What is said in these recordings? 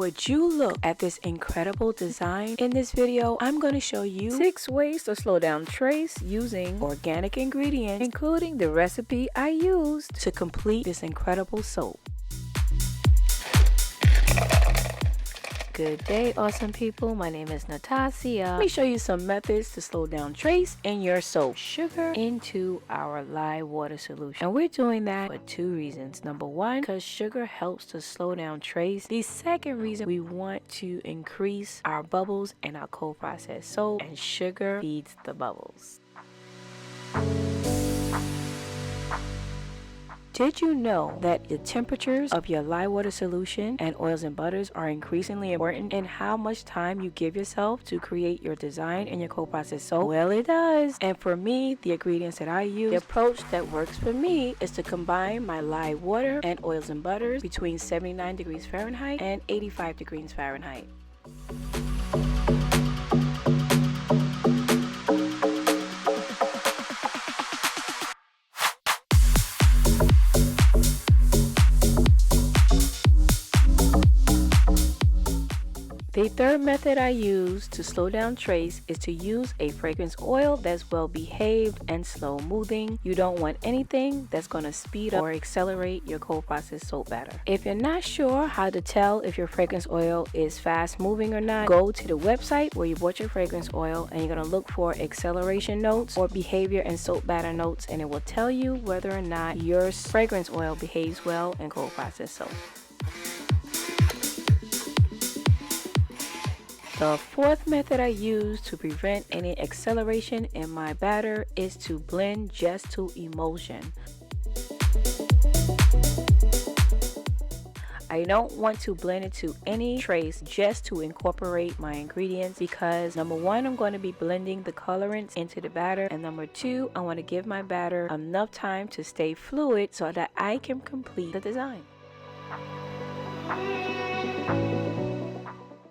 Would you look at this incredible design? In this video, I'm going to show you 6 ways to slow down trace using organic ingredients, including the recipe I used to complete this incredible soap. Good day, awesome people. My name is Natasha. Let me show you some methods to slow down trace in your soap. Sugar into our lye water solution. And we're doing that for 2 reasons. Number 1, because sugar helps to slow down trace. The second reason, we want to increase our bubbles in our cold processed soap, and sugar feeds the bubbles. Did you know that the temperatures of your lye water solution and oils and butters are increasingly important in how much time you give yourself to create your design in your cold processed soap? Well, it does. And for me, the ingredients that I use, the approach that works for me is to combine my lye water and oils and butters between 79 degrees Fahrenheit and 85 degrees Fahrenheit. The third method I use to slow down trace is to use a fragrance oil that's well behaved and slow moving. You don't want anything that's going to speed up or accelerate your cold processed soap batter. If you're not sure how to tell if your fragrance oil is fast moving or not, go to the website where you bought your fragrance oil and you're going to look for acceleration notes or behavior and soap batter notes, and it will tell you whether or not your fragrance oil behaves well in cold processed soap. The fourth method I use to prevent any acceleration in my batter is to blend just to emulsion. I don't want to blend it to any trace, just to incorporate my ingredients, because number 1, I'm going to be blending the colorants into the batter, and number 2, I want to give my batter enough time to stay fluid so that I can complete the design.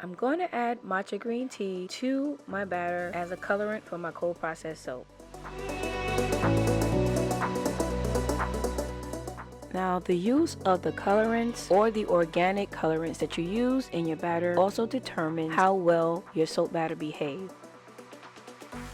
I'm going to add matcha green tea to my batter as a colorant for my cold processed soap. Now, the use of the colorants or the organic colorants that you use in your batter also determines how well your soap batter behaves.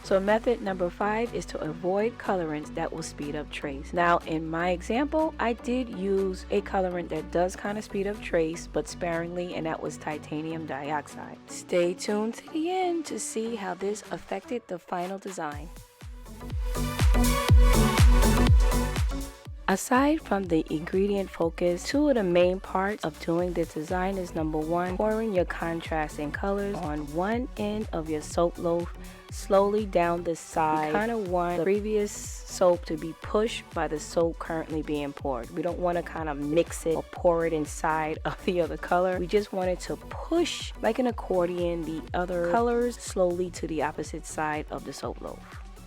So method number 5 is to avoid colorants that will speed up trace. Now, in my example, I did use a colorant that does kind of speed up trace, but sparingly, and that was titanium dioxide. Stay tuned to the end to see how this affected the final design. Aside from the ingredient focus, 2 of the main parts of doing the design is number 1, pouring your contrasting colors on one end of your soap loaf slowly down the side. You kind of want the previous soap to be pushed by the soap currently being poured. We don't want to kind of mix it or pour it inside of the other color. We just want it to push like an accordion the other colors slowly to the opposite side of the soap loaf.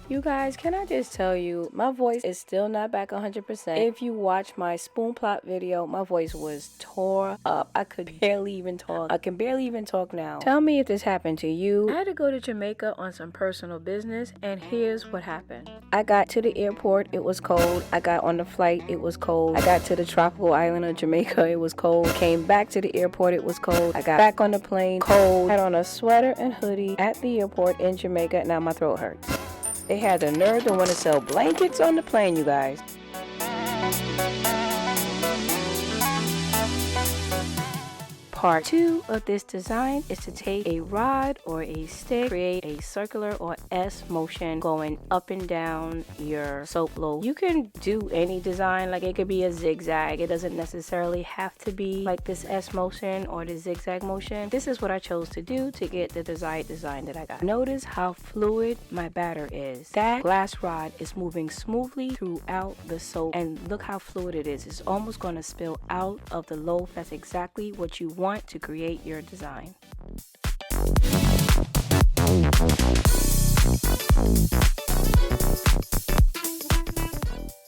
You guys, can I just tell you, my voice is still not back 100%. If you watch my spoon plot video, my voice was tore up. I could barely even talk. I can barely even talk now. Tell me if this happened to you. I had to go to Jamaica on some personal business, and here's what happened. I got to the airport, it was cold. I got on the flight, it was cold. I got to the tropical island of Jamaica, it was cold. Came back to the airport, it was cold. I got back on the plane, cold. Had on a sweater and hoodie at the airport in Jamaica. Now my throat hurts. They had the nerve to want to sell blankets on the plane, you guys. Part 2 of this design is to take a rod or a stick, create a circular or S motion going up and down your soap loaf. You can do any design, like it could be a zigzag. It doesn't necessarily have to be like this S motion or the zigzag motion. This is what I chose to do to get the desired design that I got. Notice how fluid my batter is. That glass rod is moving smoothly throughout the soap, and look how fluid it is. It's almost going to spill out of the loaf. That's exactly what you want to create your design.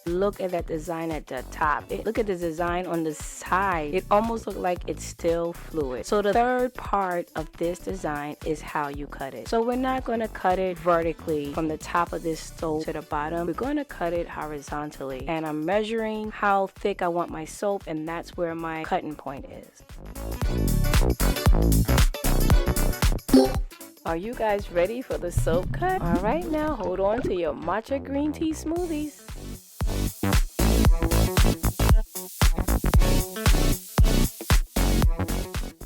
look at that design at the top. Look at the design on the side. It almost looks like it's still fluid. So the third part of this design is how you cut it. So we're not going to cut it vertically from the top of this soap to the bottom. We're going to cut it horizontally. And I'm measuring how thick I want my soap, and that's where my cutting point is. Are you guys ready for the soap cut? All right, now hold on to your matcha green tea smoothies.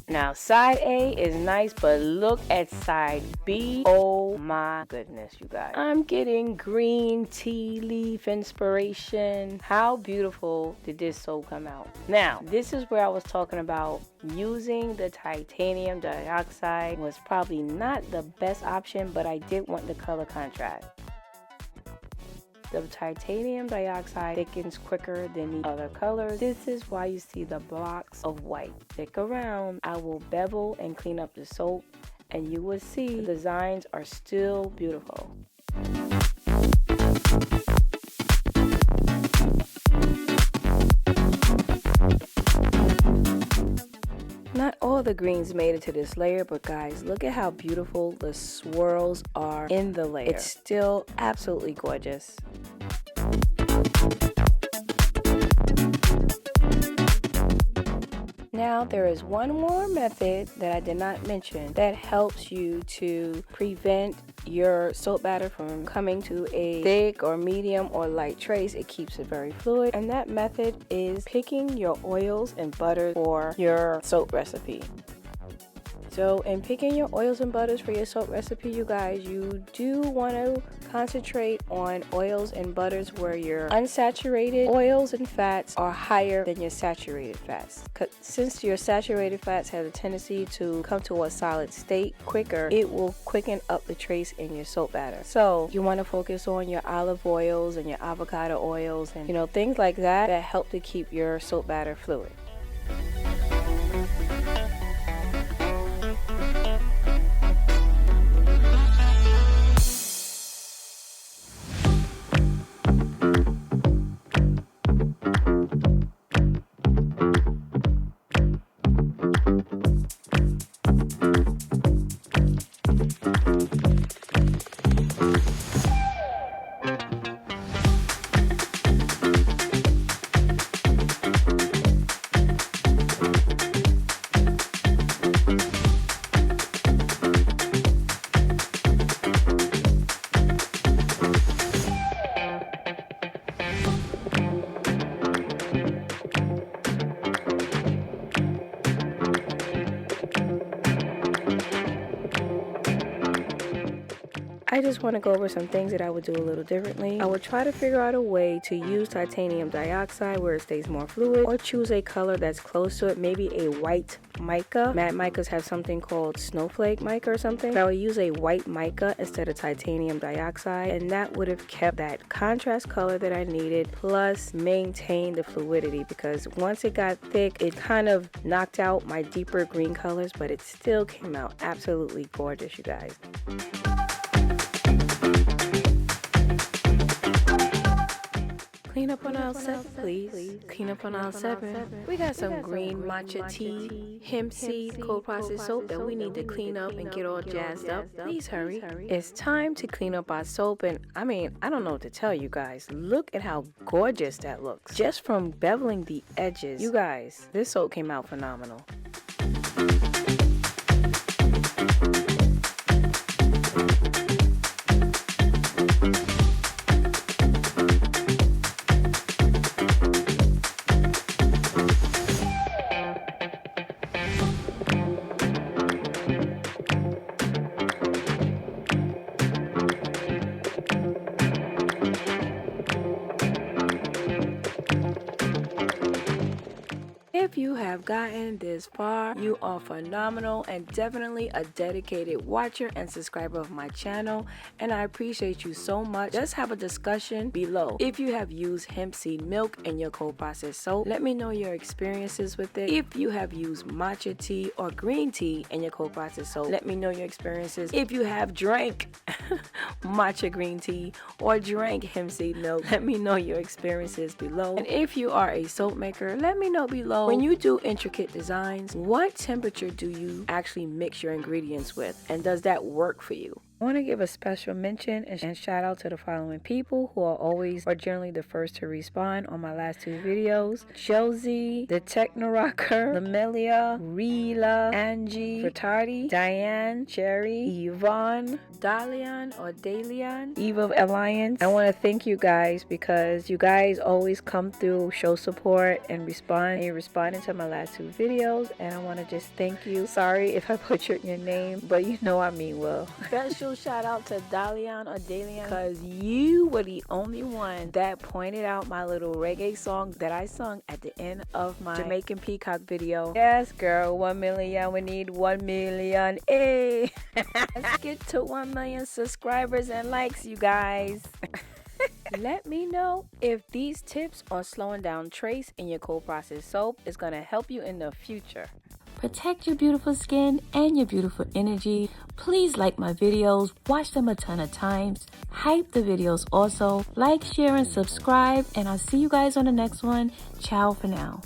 Now side A is nice, but look at side B. Oh my goodness, you guys. I'm getting green tea leaf inspiration. How beautiful did this soap come out? Now, this is where I was talking about using the titanium dioxide was probably not the best option, but I did want the color contrast. The titanium dioxide thickens quicker than the other colors. This is why you see the blocks of white. Stick around. I will bevel and clean up the soap, and you will see the designs are still beautiful. Not all the greens made it to this layer, but guys, look at how beautiful the swirls are in the layer. It's still absolutely gorgeous. Now there is one more method that I did not mention that helps you to prevent your soap batter from coming to a thick or medium or light trace. It keeps it very fluid, and that method is picking your oils and butters for your soap recipe. So in picking your oils and butters for your soap recipe, you guys, you do want to concentrate on oils and butters where your unsaturated oils and fats are higher than your saturated fats. Since your saturated fats have a tendency to come to a solid state quicker, it will quicken up the trace in your soap batter. So you want to focus on your olive oils and your avocado oils and things like that help to keep your soap batter fluid. I just want to go over some things that I would do a little differently. I would try to figure out a way to use titanium dioxide where it stays more fluid, or choose a color that's close to it, maybe a white mica. Matte micas have something called snowflake mica or something. I would use a white mica instead of titanium dioxide, and that would have kept that contrast color that I needed, plus maintain the fluidity, because once it got thick, it kind of knocked out my deeper green colors, but it still came out absolutely gorgeous, you guys. Clean up on aisle 7, please. Clean up on aisle 7. We got some green matcha tea, hemp seed, cold processed soap that we need to clean up and get all jazzed up. Please hurry. It's time to clean up our soap, and I don't know what to tell you guys. Look at how gorgeous that looks. Just from beveling the edges. You guys, this soap came out phenomenal. If you have gotten this far, you are phenomenal and definitely a dedicated watcher and subscriber of my channel, and I appreciate you so much. Let's have a discussion below. If you have used hemp seed milk in your cold process soap, let me know your experiences with it. If you have used matcha tea or green tea in your cold process soap, let me know your experiences. If you have drank matcha green tea or drank hemp seed milk, let me know your experiences below. And if you are a soap maker, let me know below. When you do intricate designs, what temperature do you actually mix your ingredients with, and does that work for you? I want to give a special mention and shout out to the following people who are always or generally the first to respond on my last 2 videos: Josie, the Techno Rocker, Lamelia, Rila, Angie, Fertati, Diane, Cherry, Yvonne, Dalian or Dalian, Eva Alliance. I want to thank you guys because you guys always come through, show support, and respond. And you responded to my last 2 videos, and I want to just thank you. Sorry if I butchered your name, but you know I mean well. Special shout out to Dalian or Dalian because you were the only one that pointed out my little reggae song that I sung at the end of my Jamaican Peacock video. Yes, girl, 1 million. We need 1 million. Hey, let's get to 1 million subscribers and likes, you guys. Let me know if these tips on slowing down trace in your cold process soap is going to help you in the future. Protect your beautiful skin and your beautiful energy. Please like my videos, watch them a ton of times, hype the videos also, like, share, and subscribe, and I'll see you guys on the next one. Ciao for now.